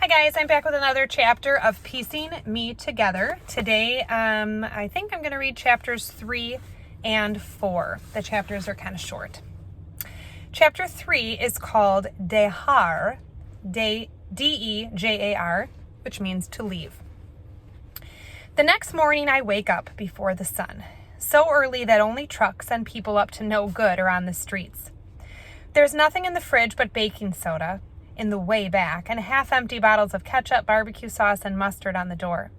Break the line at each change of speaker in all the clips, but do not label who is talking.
Hi guys, I'm back with another chapter of Piecing Me Together. Today, I think I'm going to read chapters 3 and 4. The chapters are kind of short. Chapter 3 is called Dejar, D-E-J-A-R, which means to leave. The next morning I wake up before the sun, so early that only trucks and people up to no good are on the streets. There's nothing in the fridge but baking soda in the way back, and half-empty bottles of ketchup, barbecue sauce, and mustard on the door.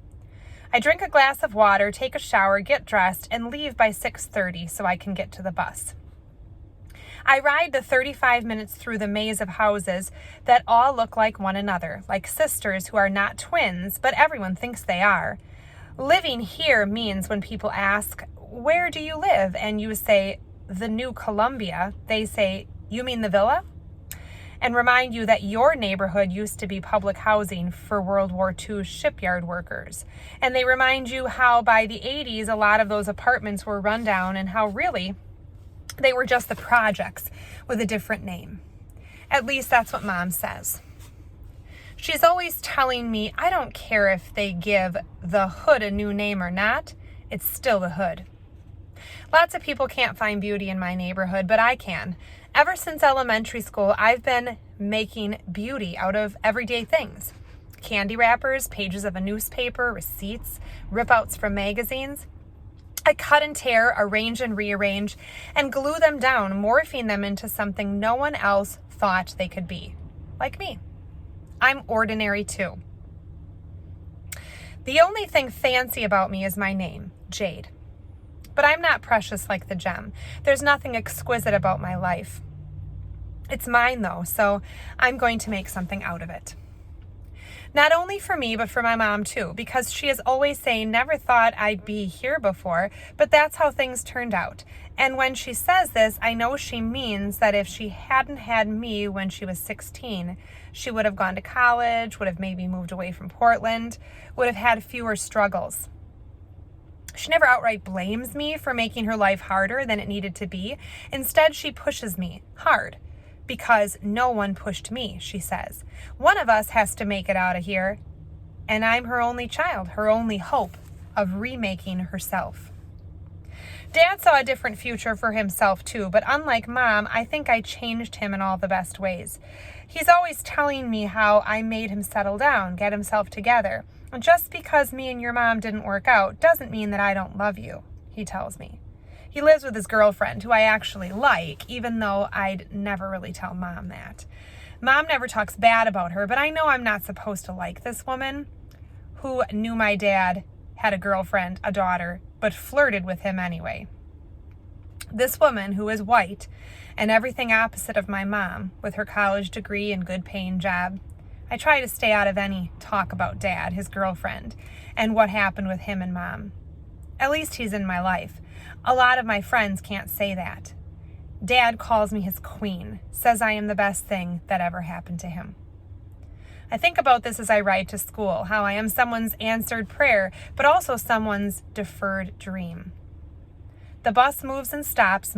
I drink a glass of water, take a shower, get dressed, and leave by 6:30 so I can get to the bus. I ride the 35 minutes through the maze of houses that all look like one another, like sisters who are not twins, but everyone thinks they are. Living here means when people ask, "Where do you live?" and you say, "The New Columbia," they say, "You mean the villa?" And remind you that your neighborhood used to be public housing for World War II shipyard workers. And they remind you how by the 80s, a lot of those apartments were run down and how really they were just the projects with a different name. At least that's what Mom says. She's always telling me, I don't care if they give the hood a new name or not, it's still the hood. Lots of people can't find beauty in my neighborhood, but I can. Ever since elementary school, I've been making beauty out of everyday things. Candy wrappers, pages of a newspaper, receipts, rip-outs from magazines. I cut and tear, arrange and rearrange, and glue them down, morphing them into something no one else thought they could be. Like me. I'm ordinary too. The only thing fancy about me is my name, Jade. But I'm not precious like the gem. There's nothing exquisite about my life. It's mine though, so I'm going to make something out of it. Not only for me, but for my mom too, because she is always saying, never thought I'd be here before, but that's how things turned out. And when she says this, I know she means that if she hadn't had me when she was 16, she would have gone to college, would have maybe moved away from Portland, would have had fewer struggles. She never outright blames me for making her life harder than it needed to be. Instead, she pushes me hard because no one pushed me, she says. One of us has to make it out of here, and I'm her only child, her only hope of remaking herself. Dad saw a different future for himself too, but unlike Mom, I think I changed him in all the best ways. He's always telling me how I made him settle down, get himself together. Just because me and your mom didn't work out doesn't mean that I don't love you, he tells me. He lives with his girlfriend, who I actually like, even though I'd never really tell Mom that. Mom never talks bad about her, but I know I'm not supposed to like this woman who knew my dad had a girlfriend, a daughter, but flirted with him anyway. This woman, who is white and everything opposite of my mom, with her college degree and good-paying job. I try to stay out of any talk about Dad, his girlfriend, and what happened with him and Mom. At least he's in my life. A lot of my friends can't say that. Dad calls me his queen, says I am the best thing that ever happened to him. I think about this as I ride to school, how I am someone's answered prayer, but also someone's deferred dream. The bus moves and stops,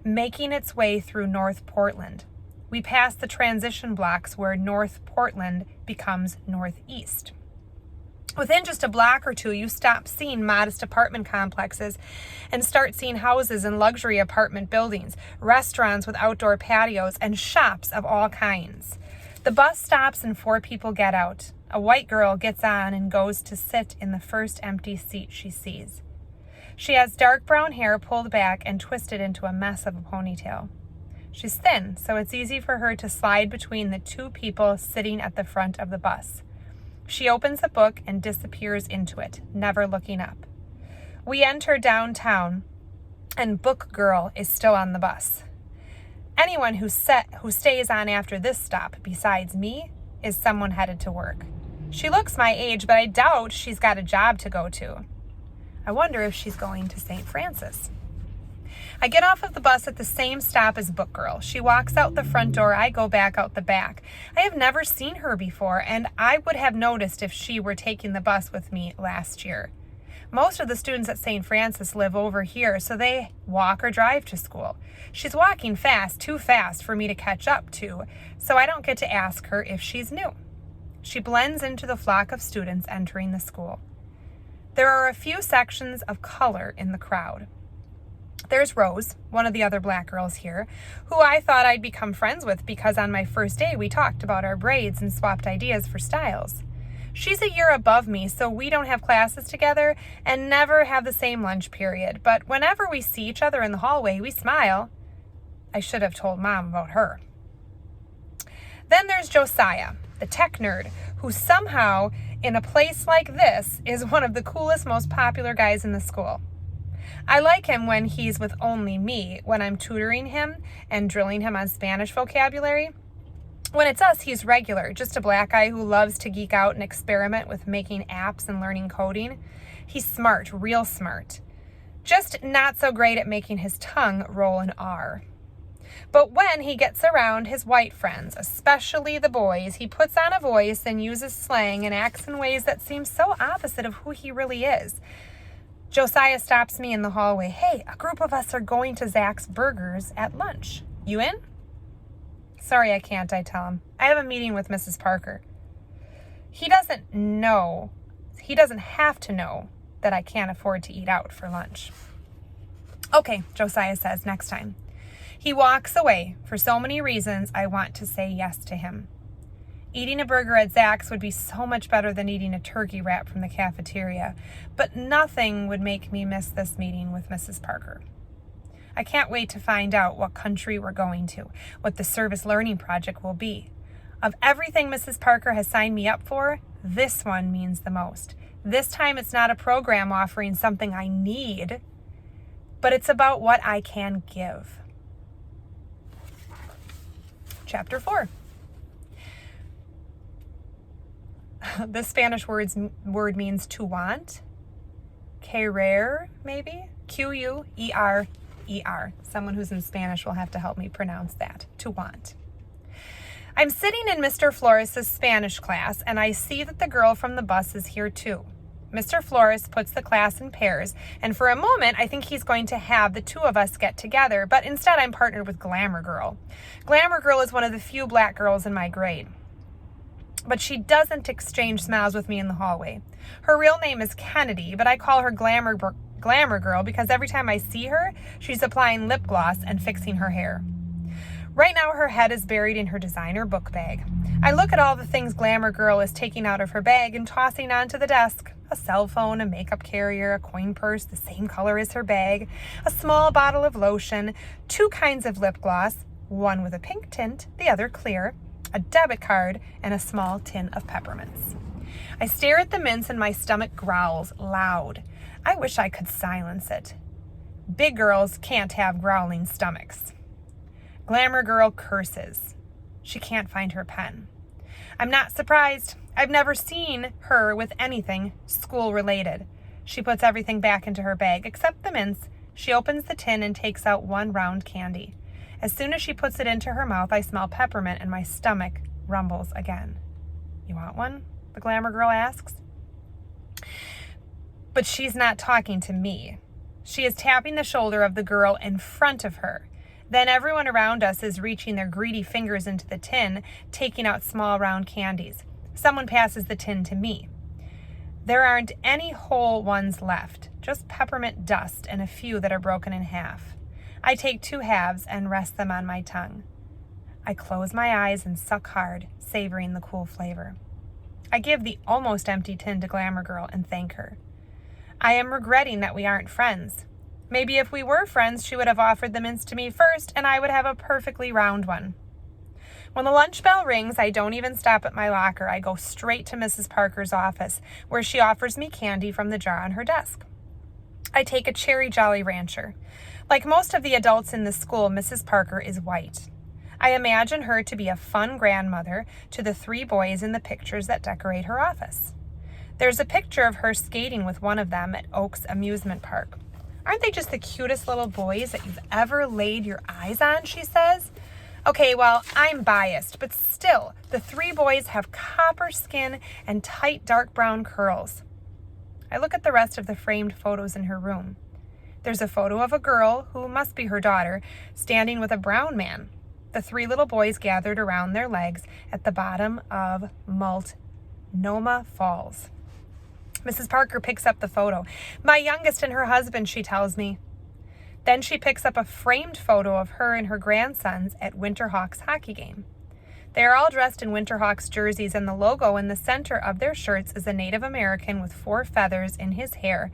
making its way through North Portland. We pass the transition blocks where North Portland becomes Northeast. Within just a block or two, you stop seeing modest apartment complexes and start seeing houses and luxury apartment buildings, restaurants with outdoor patios, and shops of all kinds. The bus stops and 4 people get out. A white girl gets on and goes to sit in the first empty seat she sees. She has dark brown hair pulled back and twisted into a mess of a ponytail. She's thin, so it's easy for her to slide between the 2 people sitting at the front of the bus. She opens a book and disappears into it, never looking up. We enter downtown, and Book Girl is still on the bus. Anyone who stays on after this stop, besides me, is someone headed to work. She looks my age, but I doubt she's got a job to go to. I wonder if she's going to St. Francis. I get off of the bus at the same stop as Book Girl. She walks out the front door. I go back out the back. I have never seen her before, and I would have noticed if she were taking the bus with me last year. Most of the students at St. Francis live over here, so they walk or drive to school. She's walking fast, too fast for me to catch up to, so I don't get to ask her if she's new. She blends into the flock of students entering the school. There are a few sections of color in the crowd. There's Rose, one of the other black girls here, who I thought I'd become friends with because on my first day we talked about our braids and swapped ideas for styles. She's a year above me, so we don't have classes together and never have the same lunch period, but whenever we see each other in the hallway, we smile. I should have told Mom about her. Then there's Josiah, the tech nerd, who somehow, in a place like this, is one of the coolest, most popular guys in the school. I like him when he's with only me, when I'm tutoring him and drilling him on Spanish vocabulary. When it's us, he's regular, just a black guy who loves to geek out and experiment with making apps and learning coding. He's smart, real smart. Just not so great at making his tongue roll an R. But when he gets around his white friends, especially the boys, he puts on a voice and uses slang and acts in ways that seem so opposite of who he really is. Josiah stops me in the hallway. Hey, a group of us are going to Zach's Burgers at lunch. You in? Sorry, I can't, I tell him. I have a meeting with Mrs. Parker. He doesn't have to know that I can't afford to eat out for lunch. Okay, Josiah says next time. He walks away. For so many reasons, I want to say yes to him. Eating a burger at Zach's would be so much better than eating a turkey wrap from the cafeteria, but nothing would make me miss this meeting with Mrs. Parker. I can't wait to find out what country we're going to, what the service learning project will be. Of everything Mrs. Parker has signed me up for, this one means the most. This time it's not a program offering something I need, but it's about what I can give. Chapter 4. The Spanish word means to want. Querer, maybe? Querer. Someone who's in Spanish will have to help me pronounce that. To want. I'm sitting in Mr. Flores' Spanish class, and I see that the girl from the bus is here too. Mr. Flores puts the class in pairs, and for a moment I think he's going to have the two of us get together, but instead I'm partnered with Glamour Girl. Glamour Girl is one of the few black girls in my grade, but she doesn't exchange smiles with me in the hallway. Her real name is Kennedy, but I call her Glamour Girl because every time I see her, she's applying lip gloss and fixing her hair. Right now her head is buried in her designer book bag. I look at all the things Glamour Girl is taking out of her bag and tossing onto the desk. A cell phone, a makeup carrier, a coin purse the same color as her bag, a small bottle of lotion, 2 kinds of lip gloss, one with a pink tint, the other clear, a debit card, and a small tin of peppermints. I stare at the mints and my stomach growls loud. I wish I could silence it. Big girls can't have growling stomachs. Glamour Girl curses. She can't find her pen. I'm not surprised. I've never seen her with anything school-related. She puts everything back into her bag, except the mints. She opens the tin and takes out one round candy. As soon as she puts it into her mouth, I smell peppermint and my stomach rumbles again. You want one? The Glamour Girl asks. But she's not talking to me. She is tapping the shoulder of the girl in front of her. Then everyone around us is reaching their greedy fingers into the tin, taking out small round candies. Someone passes the tin to me. There aren't any whole ones left, just peppermint dust and a few that are broken in half. I take 2 halves and rest them on my tongue. I close my eyes and suck hard, savoring the cool flavor. I give the almost empty tin to Glamour Girl and thank her. I am regretting that we aren't friends. Maybe if we were friends, she would have offered the mints to me first, and I would have a perfectly round one. When the lunch bell rings, I don't even stop at my locker. I go straight to Mrs. Parker's office, where she offers me candy from the jar on her desk. I take a cherry Jolly Rancher. Like most of the adults in the school, Mrs. Parker is white. I imagine her to be a fun grandmother to the 3 boys in the pictures that decorate her office. There's a picture of her skating with one of them at Oaks Amusement Park. Aren't they just the cutest little boys that you've ever laid your eyes on, she says. Okay, well, I'm biased, but still, the 3 boys have copper skin and tight dark brown curls. I look at the rest of the framed photos in her room. There's a photo of a girl, who must be her daughter, standing with a brown man. The 3 little boys gathered around their legs at the bottom of Malt Noma Falls. Mrs. Parker picks up the photo. My youngest and her husband, she tells me. Then she picks up a framed photo of her and her grandsons at Winterhawks hockey game. They are all dressed in Winterhawks jerseys, and the logo in the center of their shirts is a Native American with 4 feathers in his hair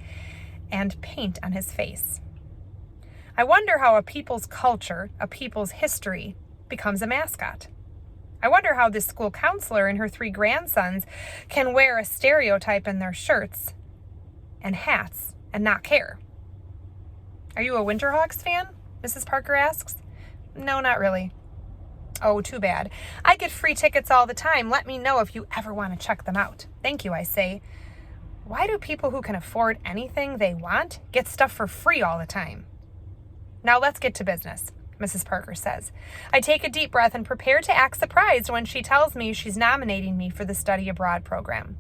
and paint on his face. I wonder how a people's culture, a people's history, becomes a mascot. I wonder how this school counselor and her 3 grandsons can wear a stereotype in their shirts and hats and not care. Are you a Winterhawks fan? Mrs. Parker asks. No, not really. Oh, too bad. I get free tickets all the time. Let me know if you ever want to check them out. Thank you, I say. Why do people who can afford anything they want get stuff for free all the time? Now let's get to business, Mrs. Parker says. I take a deep breath and prepare to act surprised when she tells me she's nominating me for the study abroad program.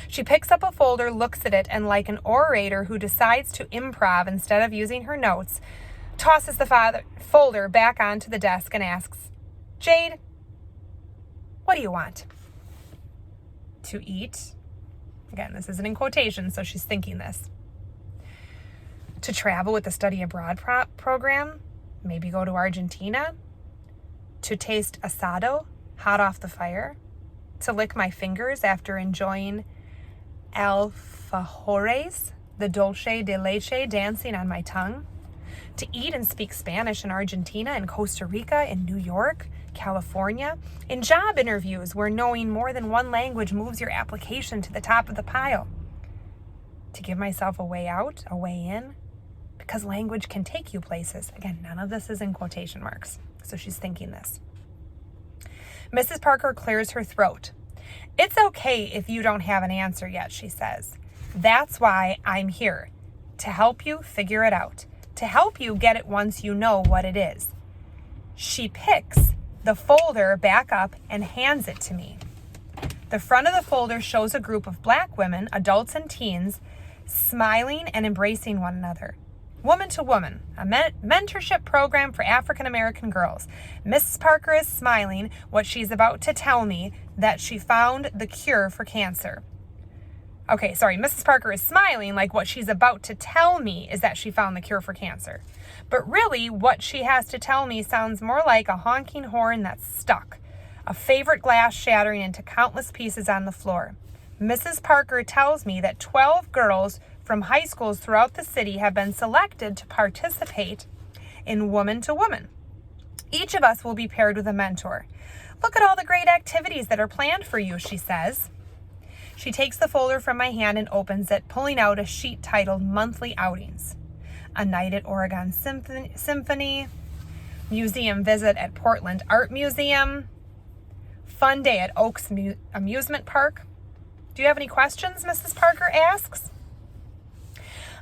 She picks up a folder, looks at it, and like an orator who decides to improv instead of using her notes, tosses the folder back onto the desk and asks, Jade, what do you want? To eat? Again, this isn't in quotation, so she's thinking this. To travel with the study abroad program? Maybe go to Argentina? To taste asado, hot off the fire? To lick my fingers after enjoying alfajores, the dulce de leche dancing on my tongue? To eat and speak Spanish in Argentina and Costa Rica, in New York, California, in job interviews where knowing more than one language moves your application to the top of the pile. To give myself a way out, a way in, because language can take you places. Again, none of this is in quotation marks, so she's thinking this. Mrs. Parker clears her throat. It's okay if you don't have an answer yet, she says. That's why I'm here, to help you figure it out, to help you get it once you know what it is. She picks the folder back up and hands it to me. The front of the folder shows a group of Black women, adults and teens, smiling and embracing one another. Woman to Woman, a mentorship program for African American girls. Mrs. Parker is smiling what she's about to tell me, that she found the cure for cancer. Okay, sorry, Mrs. Parker is smiling like what she's about to tell me is that she found the cure for cancer. But really, what she has to tell me sounds more like a honking horn that's stuck, a favorite glass shattering into countless pieces on the floor. Mrs. Parker tells me that 12 girls from high schools throughout the city have been selected to participate in Woman to Woman. Each of us will be paired with a mentor. Look at all the great activities that are planned for you, she says. She takes the folder from my hand and opens it, pulling out a sheet titled Monthly Outings. A night at Oregon Symphony, museum visit at Portland Art Museum, fun day at Oaks Amusement Park. Do you have any questions? Mrs. Parker asks.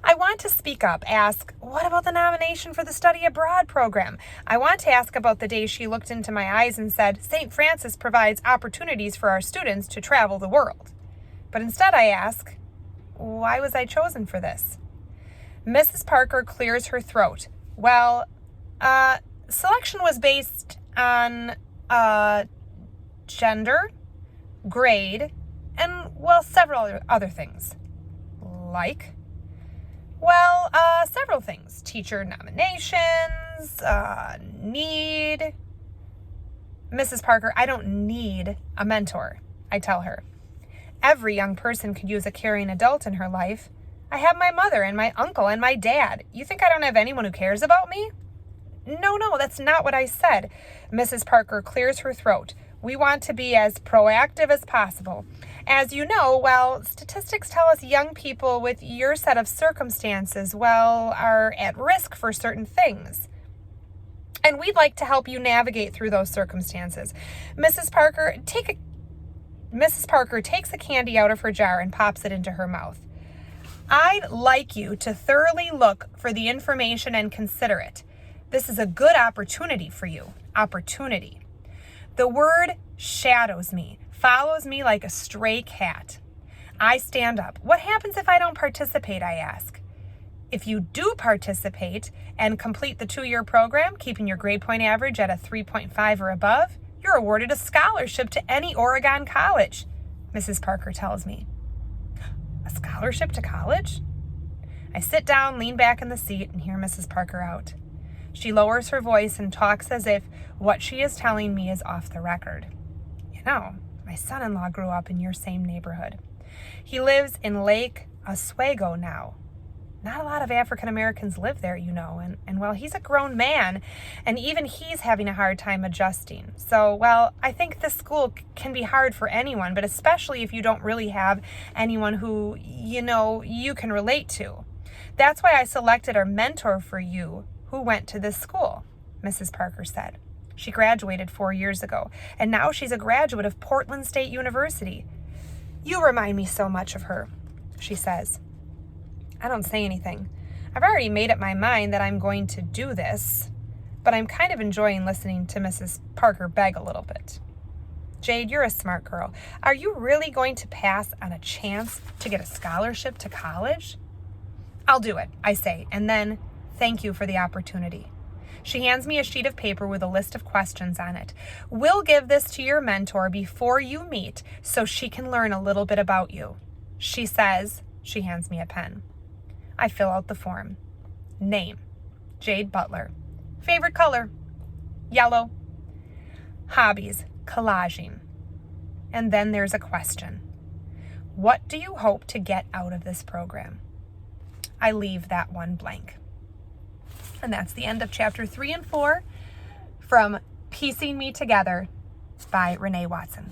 I want to speak up, ask, what about the nomination for the study abroad program? I want to ask about the day she looked into my eyes and said, St. Francis provides opportunities for our students to travel the world. But instead I ask, why was I chosen for this? Mrs. Parker clears her throat. Well, selection was based on gender, grade, and, well, several other things. Like? Well, several things. Teacher nominations, need. Mrs. Parker, I don't need a mentor, I tell her. Every young person could use a caring adult in her life. I have my mother and my uncle and my dad. You think I don't have anyone who cares about me? No, that's not what I said. Mrs. Parker clears her throat. We want to be as proactive as possible. As you know, well, statistics tell us young people with your set of circumstances, well, are at risk for certain things. And we'd like to help you navigate through those circumstances. Mrs. Parker takes a candy out of her jar and pops it into her mouth. I'd like you to thoroughly look for the information and consider it. This is a good opportunity for you. Opportunity. The word shadows me, follows me like a stray cat. I stand up. What happens if I don't participate, I ask. If you do participate and complete the 2-year program, keeping your grade point average at a 3.5 or above, you're awarded a scholarship to any Oregon college. Mrs. Parker tells me. A scholarship to college? I sit down, lean back in the seat, and hear Mrs. Parker out. She lowers her voice and talks as if what she is telling me is off the record. You know, my son-in-law grew up in your same neighborhood. He lives in Lake Oswego now. Not a lot of African Americans live there, you know, and well, he's a grown man, and even he's having a hard time adjusting. So, well, I think this school can be hard for anyone, but especially if you don't really have anyone who, you can relate to. That's why I selected our mentor for you, who went to this school, Mrs. Parker said. She graduated 4 years ago, and now she's a graduate of Portland State University. You remind me so much of her, she says. I don't say anything. I've already made up my mind that I'm going to do this, but I'm kind of enjoying listening to Mrs. Parker beg a little bit. Jade, you're a smart girl. Are you really going to pass on a chance to get a scholarship to college? I'll do it, I say, and then thank you for the opportunity. She hands me a sheet of paper with a list of questions on it. We'll give this to your mentor before you meet so she can learn a little bit about you. She says. She hands me a pen. I fill out the form. Name, Jade Butler. Favorite color, yellow. Hobbies, collaging. And then there's a question. What do you hope to get out of this program? I leave that one blank. And that's the end of chapter 3 and 4 from Piecing Me Together by Renee Watson.